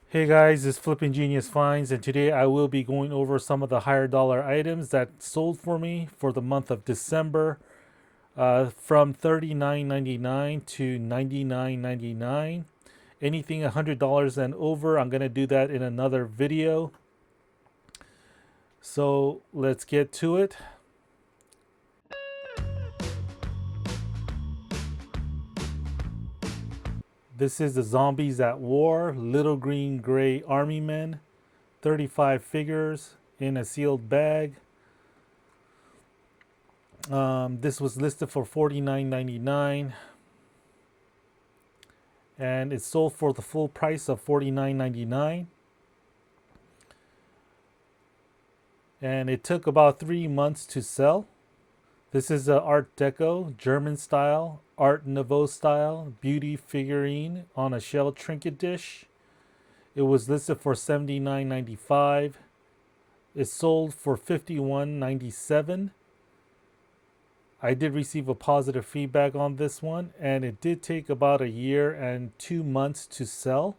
Hey guys, it's Flipping Genius Finds, and today I will be going over some of the higher dollar items that sold for me for the month of December, from $39.99 to $99.99. Anything $100 and over, I'm gonna do that in another video. So let's get to it. This is the Zombies at War Little Green Gray Army Men, 35 figures in a sealed bag. This was listed for $49.99 and it sold for the full price of $49.99. And it took about 3 months to sell. This is a Art Deco, German style, Art Nouveau style beauty figurine on a shell trinket dish. It was listed for $79.95. It sold for $51.97. I did receive a positive feedback on this one, and it did take about a year and 2 months to sell.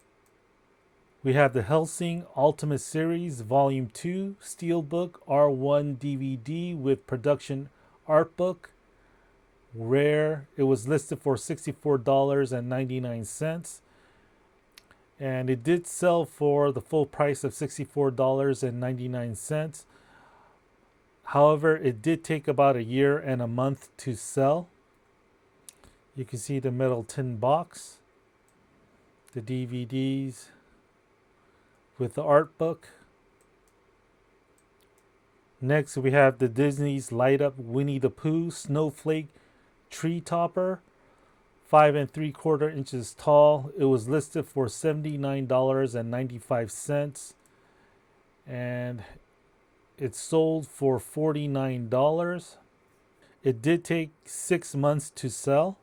We have the Hellsing Ultimate Series Volume 2 Steelbook R1 DVD with production art book. Rare. It was listed for $64.99. And it did sell for the full price of $64.99. However, it did take about a year and a month to sell. You can see the metal tin box, the DVDs with the art book. Next, we have the Disney's Light Up Winnie the Pooh Snowflake Tree Topper, 5 3/4 inches tall. It was listed for $79.95, and it sold for $49. It did take 6 months to sell.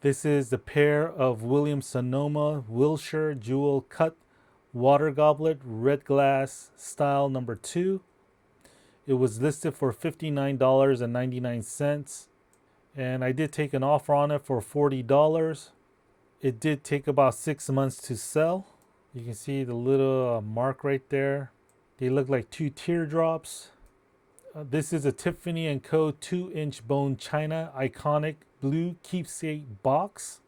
This is the pair of Williams Sonoma Wilshire Jewel Cut Water Goblet Red Glass Style Number 2. It was listed for $59.99, and I did take an offer on it for $40. It did take about 6 months to sell. You can see the little mark right there. They look like two teardrops. This is a Tiffany & Co. 2-inch bone china iconic blue keepsake box.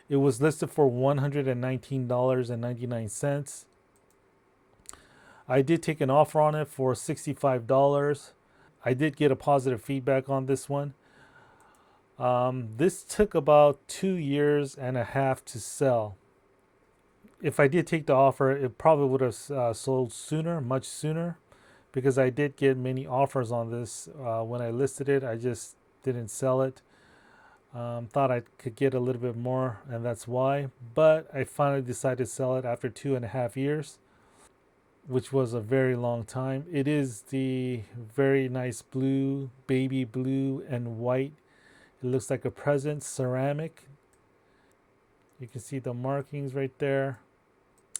It was listed for $119.99. I did take an offer on it for $65. I did get a positive feedback on this one. This took about 2 years and a half to sell. If I did take the offer, it probably would have sold sooner, much sooner, because I did get many offers on this. When I listed it, I just didn't sell it. Thought I could get a little bit more, and that's why. But I finally decided to sell it after 2.5 years, which was a very long time. It is the very nice blue, baby blue, and white. It looks like a present ceramic. You can see the markings right there.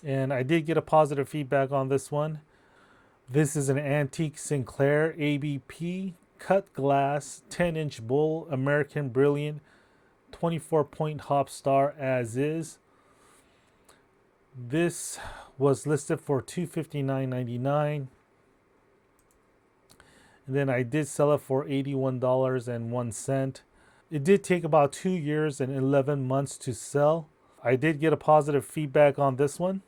And I did get a positive feedback on this one. This is an antique Sinclair ABP cut glass 10-inch bull American Brilliant 24-point hop star as is. This was listed for $259.99, and then I did sell it for $81.01. It did take about 2 years and 11 months to sell. I did get a positive feedback on this one.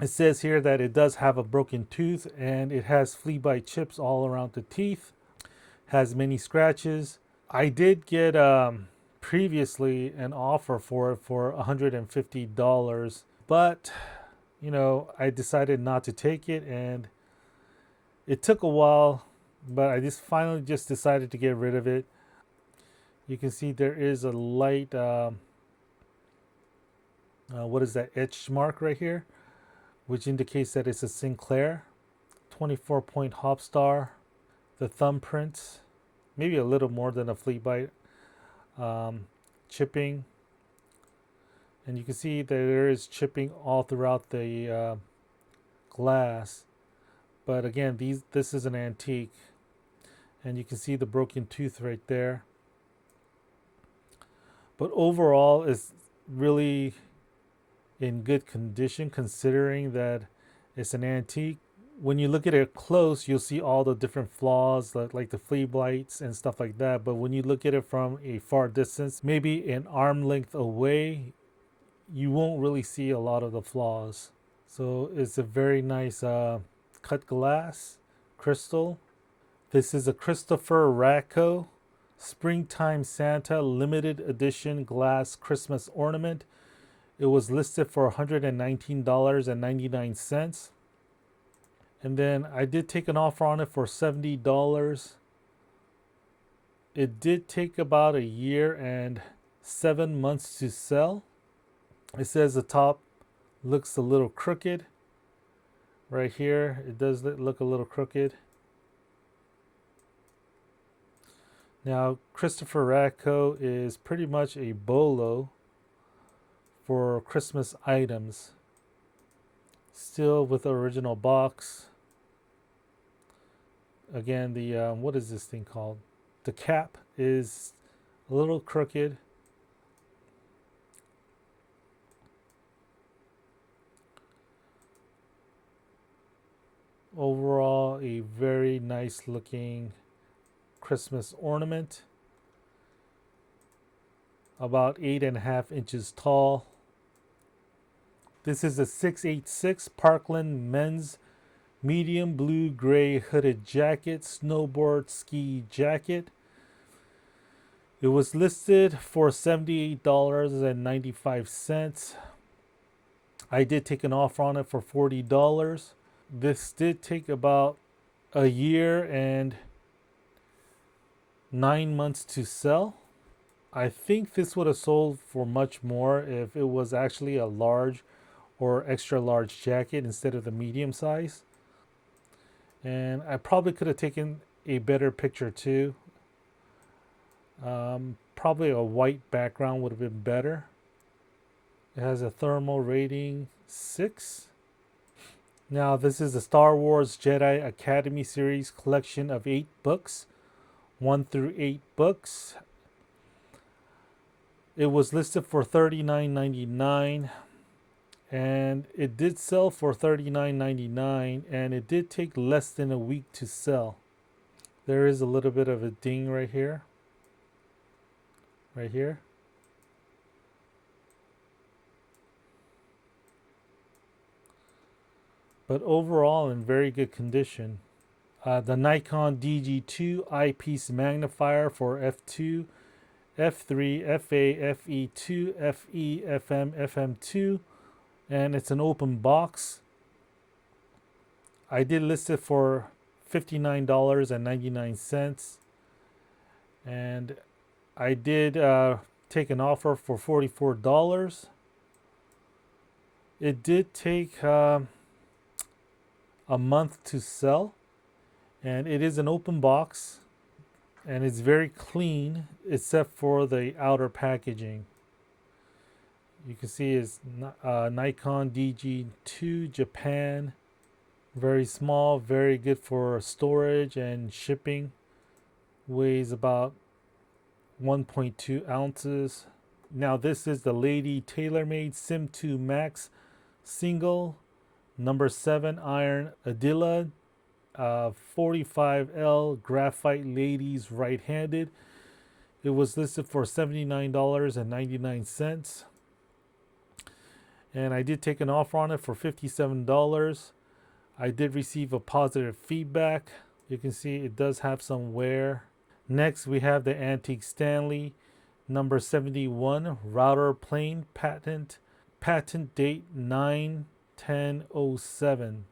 It says here that it does have a broken tooth and it has flea bite chips all around the teeth, has many scratches. I did get previously an offer for it for $150, but I decided not to take it, and it took a while, but I just finally just decided to get rid of it. You can see there is a light what is that, etched mark right here, which indicates that it's a Sinclair 24-point hop star. The thumbprints, maybe a little more than a flea bite, chipping, and you can see that there is chipping all throughout the glass. But again, this is an antique, and you can see the broken tooth right there. But overall, it's really in good condition, considering that it's an antique. When you look at it close, you'll see all the different flaws, like the flea blights and stuff like that. But when you look at it from a far distance, maybe an arm length away, you won't really see a lot of the flaws. So it's a very nice cut glass crystal. This is a Christopher Racco Springtime Santa limited edition glass Christmas ornament. It was listed for $119.99. And then I did take an offer on it for $70. It did take about a year and 7 months to sell. It says the top looks a little crooked. Right here, it does look a little crooked. Now, Christopher Racco is pretty much a bolo for Christmas items. Still with the original box. Again, the what is this thing called? The cap is a little crooked. Overall, a very nice looking Christmas ornament. About 8.5 inches tall. This is a 686 Parkland men's medium blue gray hooded jacket, snowboard ski jacket. It was listed for $78.95. I did take an offer on it for $40. This did take about a year and 9 months to sell. I think this would have sold for much more if it was actually a large or extra large jacket instead of the medium size. And I probably could have taken a better picture too. Probably a white background would have been better. It has a thermal rating 6. Now, this is the Star Wars Jedi Academy series collection of 8 books, 1 through 8 books. It was listed for $39.99, and it did sell for $39.99, and it did take less than a week to sell. There is a little bit of a ding right here. Right here. But overall in very good condition. The Nikon DG2 eyepiece magnifier for f2, f3, fa, fe2, fe, fm, fm2, and it's an open box. I did list it for $59.99, and I did take an offer for $44. It did take a month to sell, and it is an open box, and it's very clean except for the outer packaging. You can see it's Nikon DG2 Japan. Very small, very good for storage and shipping. Weighs about 1.2 ounces. Now this is the Lady TaylorMade Sim 2 Max single number 7 iron Adilla 45L graphite ladies right-handed. It was listed for $79.99, and I did take an offer on it for $57. I did receive a positive feedback. You can see it does have some wear. Next, we have the Antique Stanley number 71 router plane patent date 9/10/07.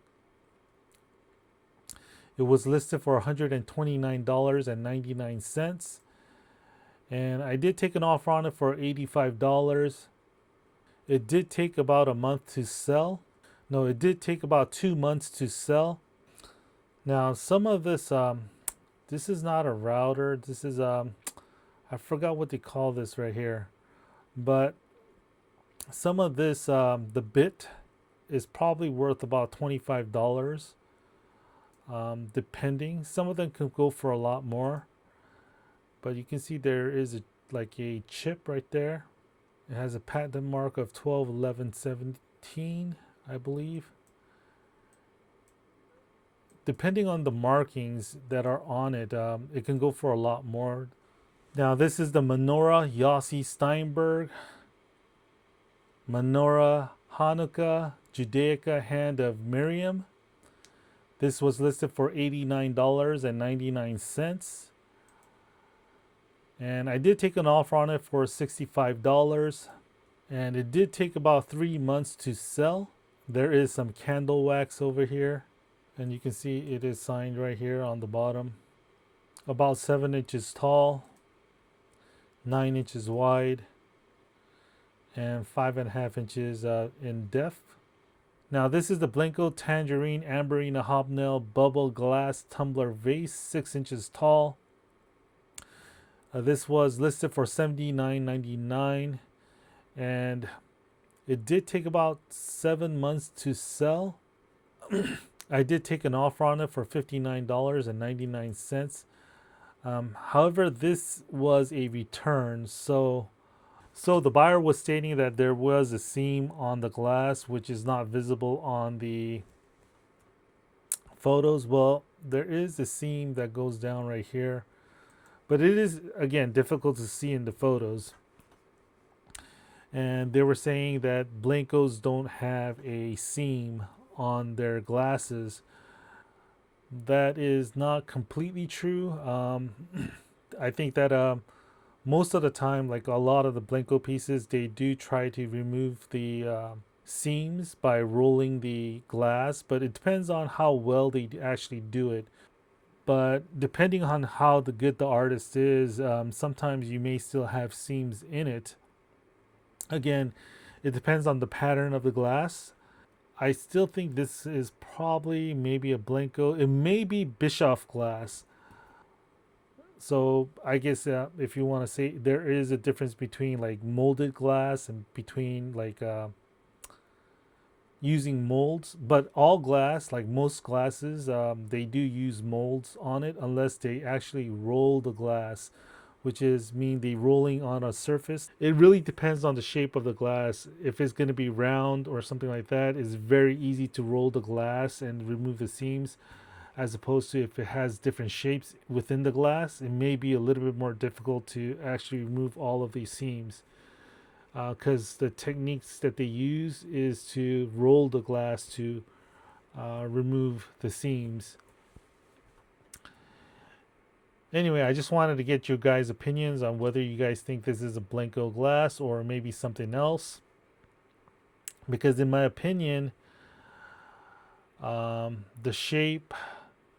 It was listed for $129.99, and I did take an offer on it for $85. It did take about a month to sell. No, it did take about 2 months to sell. Now, some of this this is not a router. This is I forgot what they call this right here, but some of this the bit is probably worth about $25, depending. Some of them can go for a lot more, but you can see there is like a chip right there. It has a patent mark of 121117, I believe. Depending on the markings that are on it, it can go for a lot more. Now, this is the menorah Yossi Steinberg, menorah Hanukkah Judaica Hand of Miriam. This was listed for $89.99. And I did take an offer on it for $65. And it did take about 3 months to sell. There is some candle wax over here. And you can see it is signed right here on the bottom. About 7 inches tall, 9 inches wide, and 5.5 inches in depth. Now, this is the Blenko Tangerine Amberina Hobnail Bubble Glass Tumbler Vase, 6 inches tall. This was listed for $79.99, and it did take about 7 months to sell. I did take an offer on it for $59.99. However, this was a return, so the buyer was stating that there was a seam on the glass which is not visible on the photos. Well, there is a seam that goes down right here, but it is, again, difficult to see in the photos. And they were saying that Blenkos don't have a seam on their glasses. That is not completely true. I think that most of the time, like a lot of the Blenko pieces, they do try to remove the seams by rolling the glass, but it depends on how well they actually do it. But depending on how good the artist is, sometimes you may still have seams in it. Again, it depends on the pattern of the glass. I still think this is probably maybe a Blenko. It may be Bischoff glass. So I guess if you want to say, there is a difference between like molded glass and between like using molds. But all glass, like most glasses, they do use molds on it unless they actually roll the glass, which is mean the rolling on a surface. It really depends on the shape of the glass. If it's going to be round or something like that, it's very easy to roll the glass and remove the seams, as opposed to if it has different shapes within the glass, it may be a little bit more difficult to actually remove all of these seams, because the techniques that they use is to roll the glass to remove the seams. Anyway, I just wanted to get your guys' opinions on whether you guys think this is a Blenko glass or maybe something else. Because in my opinion, the shape,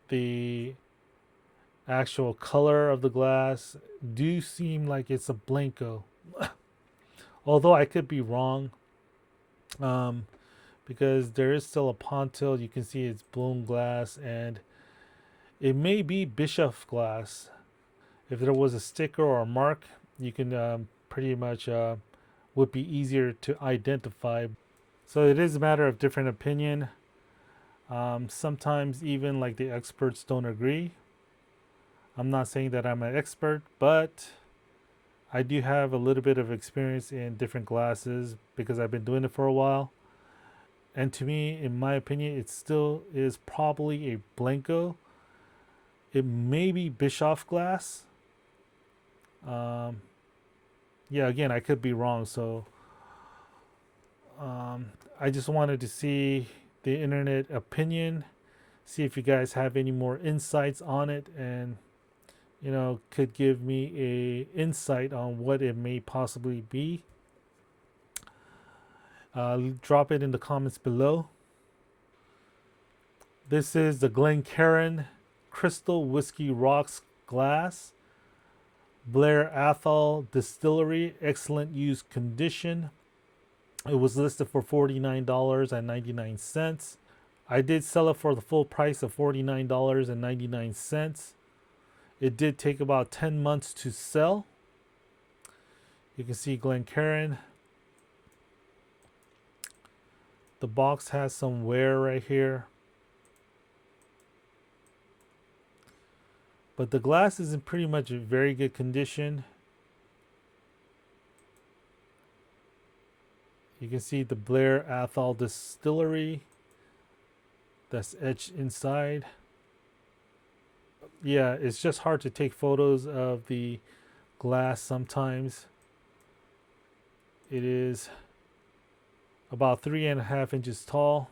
the actual color of the glass do seem like it's a Blenko. Although I could be wrong. Because there is still a pontil. You can see it's blown glass, and it may be Bischoff glass. If there was a sticker or a mark, you can pretty much would be easier to identify. So it is a matter of different opinion. Sometimes even like the experts don't agree. I'm not saying that I'm an expert, but I do have a little bit of experience in different glasses because I've been doing it for a while. And to me, in my opinion, it still is probably a Blenko. It may be Bischoff glass. Yeah, again, I could be wrong. So I just wanted to see the internet opinion, see if you guys have any more insights on it, and could give me a insight on what it may possibly be. Drop it in the comments below. This is the Glencairn Crystal Whiskey Rocks glass. Blair Athol Distillery, excellent used condition. It was listed for $49.99. I did sell it for the full price of $49.99. It did take about 10 months to sell. You can see Glencairn. The box has some wear right here. But the glass is in pretty much a very good condition. You can see the Blair Athol Distillery that's etched inside. Yeah, it's just hard to take photos of the glass sometimes. It is about 3.5 inches tall.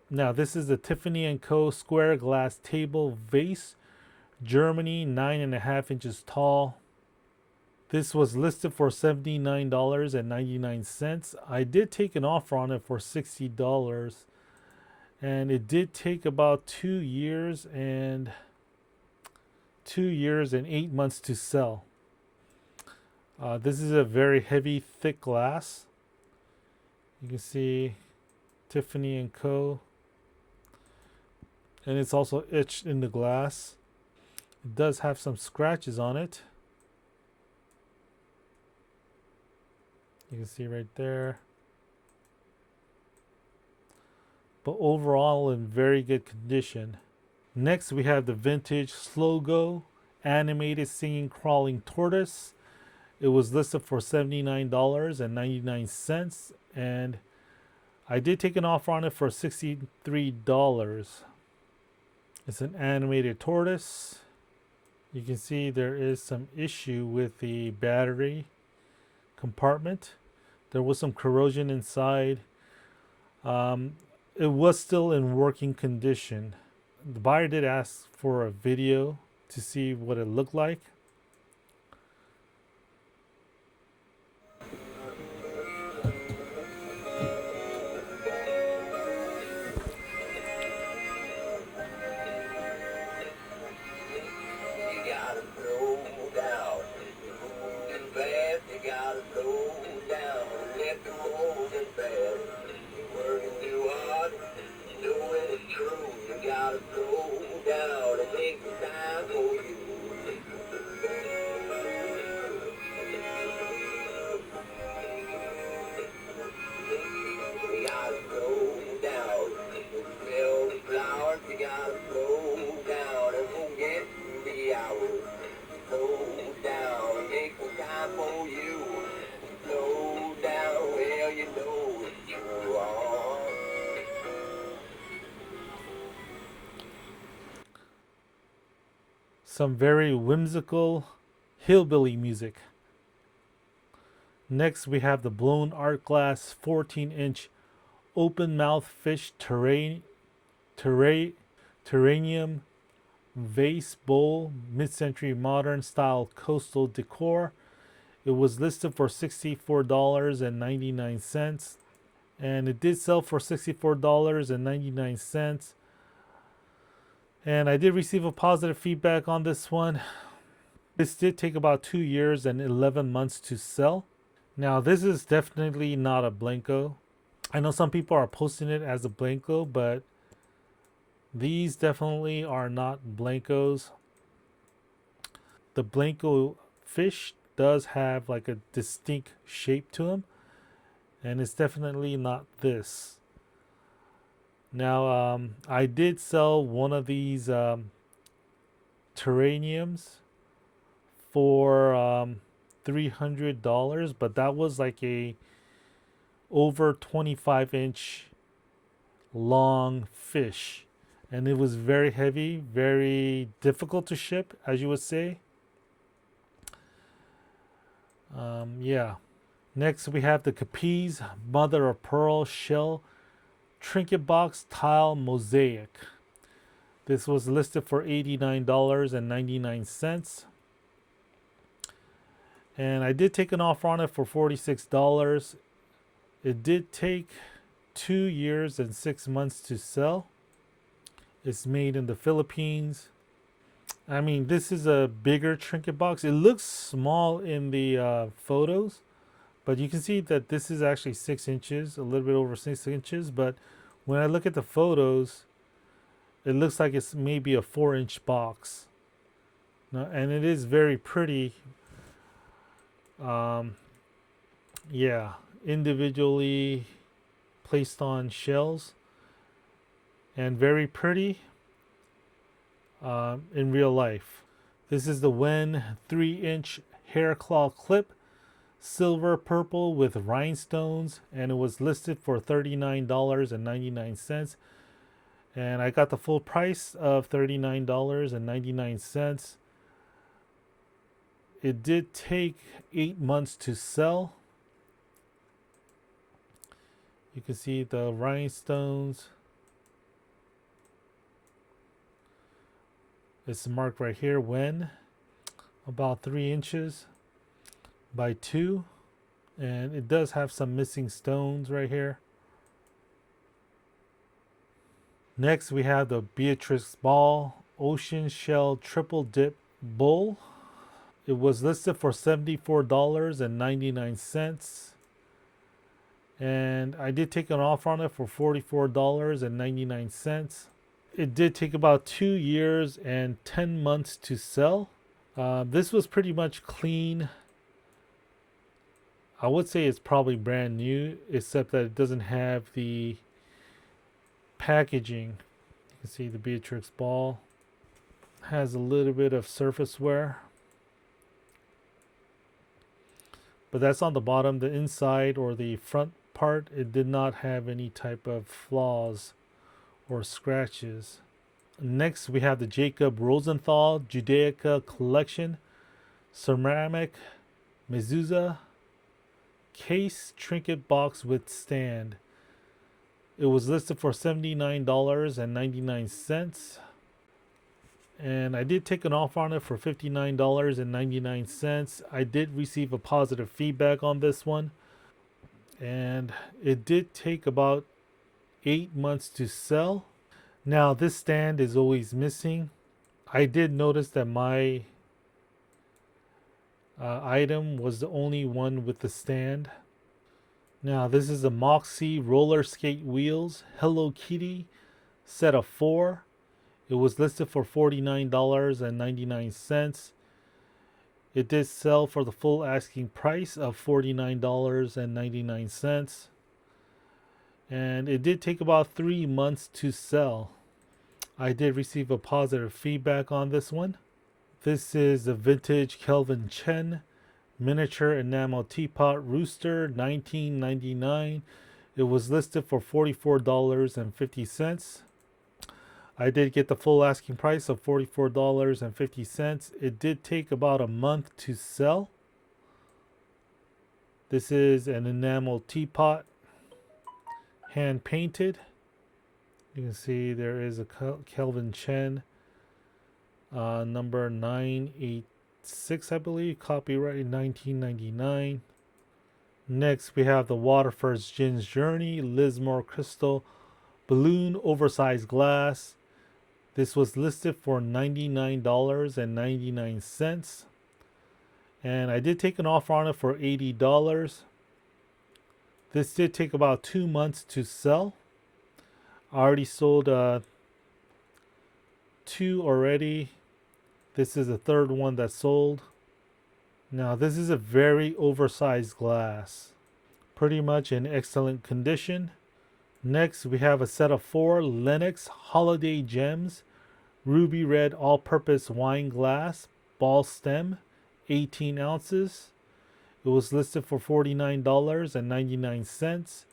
Now this is the Tiffany & Co. square glass table vase, Germany, 9.5 inches tall. This was listed for $79.99. I did take an offer on it for $60, and it did take about 2 years and 8 months to sell. This is a very heavy, thick glass. You can see Tiffany & Co. And it's also etched in the glass. It does have some scratches on it. You can see right there. But overall in very good condition. Next we have the vintage Slogo animated singing crawling tortoise. It was listed for $79.99, and I did take an offer on it for $63. It's an animated tortoise. You can see there is some issue with the battery compartment. There was some corrosion inside. It was still in working condition. The buyer did ask for a video to see what it looked like. Some very whimsical hillbilly music. Next we have the blown art glass 14-inch open mouth fish terrarium vase bowl, mid-century modern style coastal decor. It was listed for $64.99, and it did sell for $64.99. And I did receive a positive feedback on this one. This did take about 2 years and 11 months to sell. Now this is definitely not a Blanco. I know some people are posting it as a Blanco, but these definitely are not Blancos. The Blanco fish does have like a distinct shape to him, and it's definitely not this. Now, I did sell one of these terrariums for $300, but that was like a over 25-inch long fish, and it was very heavy, very difficult to ship, as you would say. Yeah. Next, we have the Capiz Mother of Pearl Shell Trinket Box Tile Mosaic. This was listed for $89.99. And I did take an offer on it for $46. It did take 2 years and 6 months to sell. It's made in the Philippines. I mean, this is a bigger trinket box. It looks small in the photos, but you can see that this is actually 6 inches, a little bit over 6 inches. But when I look at the photos, it looks like it's maybe a 4-inch box. Now, and it is very pretty. Yeah, individually placed on shells, and very pretty in real life. This is the Wen 3-inch hair claw clip. silver purple with rhinestones, and it was listed for $39.99. And I got the full price of $39.99. It did take 8 months to sell. You can see the rhinestones. It's marked right here when about 3 inches by 2, and it does have some missing stones right here. Next we have the Beatrix Ball Ocean Shell Triple Dip Bowl. It was listed for $74.99, and I did take an offer on it for $44.99. It did take about 2 years and 10 months to sell. This was pretty much clean. I would say it's probably brand new, except that it doesn't have the packaging. You can see the Beatrix Ball has a little bit of surface wear, but that's on the bottom. The inside or the front part, it did not have any type of flaws or scratches. Next we have the Jacob Rosenthal Judaica Collection Ceramic Mezuzah Case Trinket Box with Stand. It was listed for $79.99, and I did take an offer on it for $59.99. I did receive a positive feedback on this one, and it did take about 8 months to sell. Now this stand is always missing. I did notice that my item was the only one with the stand. Now this is a Moxie roller skate wheels Hello Kitty set of 4. It was listed for $49.99. It did sell for the full asking price of $49.99. And it did take about 3 months to sell. I did receive a positive feedback on this one. This is the vintage Kelvin Chen miniature enamel teapot rooster, $19.99. It was listed for $44.50. I did get the full asking price of $44.50. It did take about a month to sell. This is an enamel teapot, hand painted. You can see there is a Kelvin Chen number 986, I believe, copyright 1999. Next we have the Waterford's Gin's Journey Lismore Crystal Balloon Oversized Glass. This was listed for $99.99, and I did take an offer on it for $80. This did take about 2 months to sell. I already sold 2 already. This is the third one that sold. Now this is a very oversized glass, pretty much in excellent condition. Next we have a set of 4 Lenox Holiday Gems Ruby Red All-Purpose Wine Glass Ball Stem, 18 ounces. It was listed for $49.99.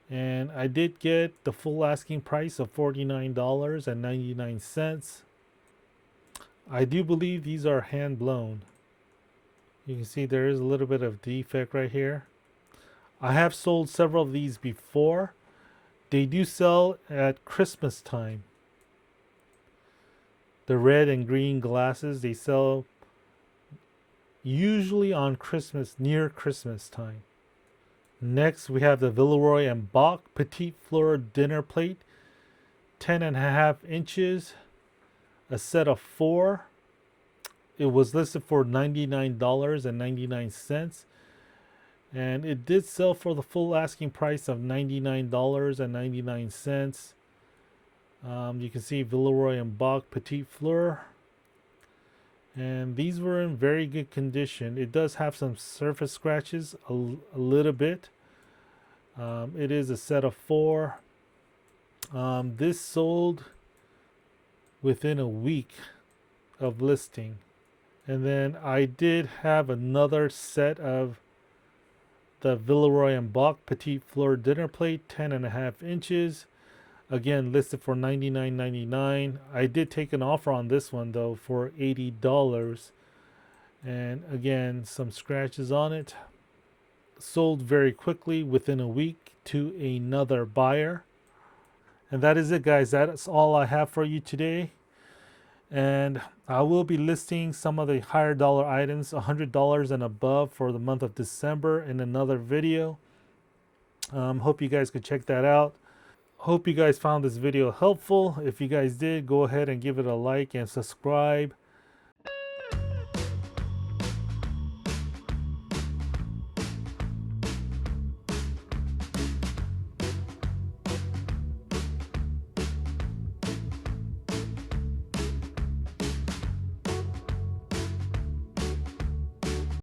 And I did get the full asking price of $49.99. I do believe these are hand blown. You can see there is a little bit of defect right here. I have sold several of these before. They do sell at Christmas time. The red and green glasses, they sell usually on Christmas, near Christmas time. Next we have the Villeroy and Boch Petite Fleur dinner plate, 10.5 inches, a set of 4. It was listed for $99.99, and it did sell for the full asking price of $99.99. You can see Villeroy and Boch Petite Fleur, and these were in very good condition. It does have some surface scratches a little bit. It is a set of 4. This sold within a week of listing, And then I did have another set of the Villeroy and Boch Petite Fleur dinner plate, 10.5 inches. Again, listed for $99.99. I did take an offer on this one though for $80. And again, some scratches on it. Sold very quickly within a week to another buyer. And that is it, guys. That's all I have for you today. And I will be listing some of the higher dollar items, $100 and above, for the month of December in another video. Hope you guys could check that out. Hope you guys found this video helpful. If you guys did, go ahead and give it a like and subscribe.